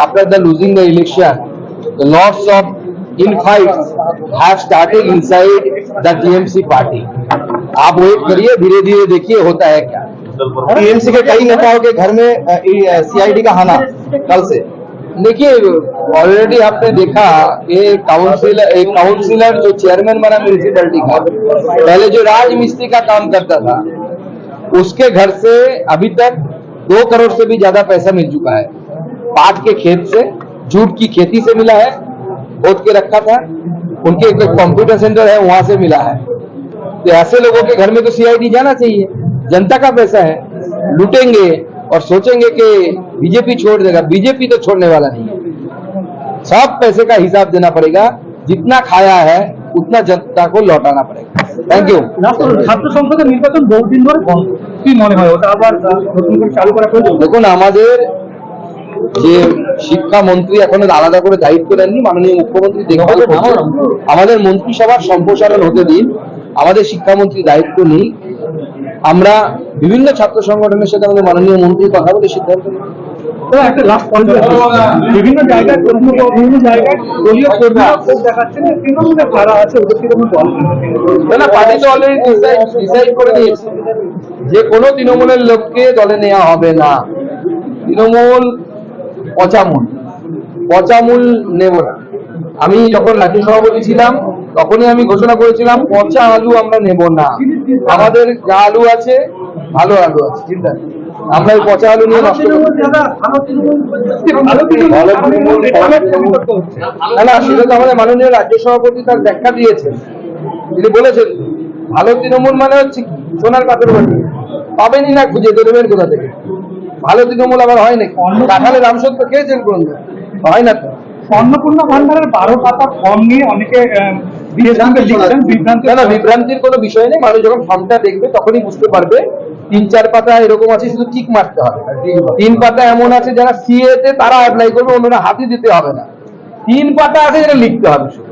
after the losing the election, the lots of infights have started inside the TMC party. आप wait करिए, धीरे धीरे देखिए होता है क्या। टीएमसी के कई नेताओं के घर में सीआईडी का हाना कल से। देखिए ऑलरेडी आपने देखा कि काउंसिलर जो चेयरमैन बना म्यूनिसिपैलिटी का, पहले जो राज मिस्त्री का काम करता था, उसके घर से अभी तक 2 करोड़ से भी ज्यादा पैसा मिल चुका है। पाट के खेत से, जूट की खेती से मिला है, खोद के रखा था, उनके एक कंप्यूटर सेंटर है वहां से मिला है। तो ऐसे लोगों के घर में तो सीआईडी जाना चाहिए। जनता का पैसा है, लूटेंगे और सोचेंगे कि बीजेपी छोड़ देगा। बीजेपी तो छोड़ने वाला नहीं है। सब पैसे का हिसाब देना पड़ेगा, जितना खाया है उतना जनता को लौटाना पड़ेगा। Thank you. ছাত্র সংসদের নির্বাচন বহুদিন ধরে বন্ধ, কি মনে হয় ওটা আবার নতুন করে চালু করা প্রয়োজন? দেখুন, আমাদের যে শিক্ষামন্ত্রী এখনো আলাদা করে দায়িত্ব নেননি, মাননীয় মুখ্যমন্ত্রী দেখভাল করছেন। আমাদের মন্ত্রিসভার সম্প্রসারণ হতে দিন, আমাদের শিক্ষামন্ত্রী দায়িত্ব নেই। আমরা বিভিন্ন ছাত্র সংগঠনের সাথে আমাদের মাননীয় মন্ত্রী কথা বলে সিদ্ধান্ত নেব। একটা লাস্ট পয়েন্ট, বিভিন্ন জায়গায় দলীয় কর্মীরা ক্ষোভ দেখাচ্ছেন, তৃণমূলের কারা আছে ওদের কি কোনো দল? না, পার্টি তো অলরেডি ডিসাইড করে দিয়েছে যে কোনো তৃণমূলের লোককে দলে নেওয়া হবে না। তৃণমূল পচামূল নেব না। আমি যখন রাজ্য সভাপতি ছিলাম তখনই আমি ঘোষণা করেছিলাম পচা আলু আমরা নেব না। আমাদের যা আলু আছে ভালো আলু আছে, চিন্তা নেই। আমরা এই পচা আলু নিয়ে নষ্ট করব না, সেটা তো আমাদের মাননীয় রাজ্য সভাপতি তার ব্যাখ্যা দিয়েছেন। তিনি বলেছেন ভালো তৃণমূল মানে হচ্ছে কি, সোনার পাথর বাটি পাবেনই না, খুঁজে দেবেন কোথা থেকে। ভালো তৃণমূল আবার হয় নাকি? কাঁঠালের রামসত্ব খেয়েছেন কোন হয় না তো। অন্নপূর্ণা ভান্ডারের 12 পাতা ফর্ম নিয়ে অনেকে বিভ্রান্তির কোনো বিষয় নেই। মানুষ যখন ফর্মটা দেখবে তখনই বুঝতে পারবে। 3-4 পাতা এরকম আছে, শুধু টিক মারতে হবে। 3 পাতা এমন আছে যারা সিএ তে তারা অ্যাপ্লাই করবে, অন্যরা হাতই দিতে হবে না। 3 পাতা আছে যেটা লিখতে হবে শুধু।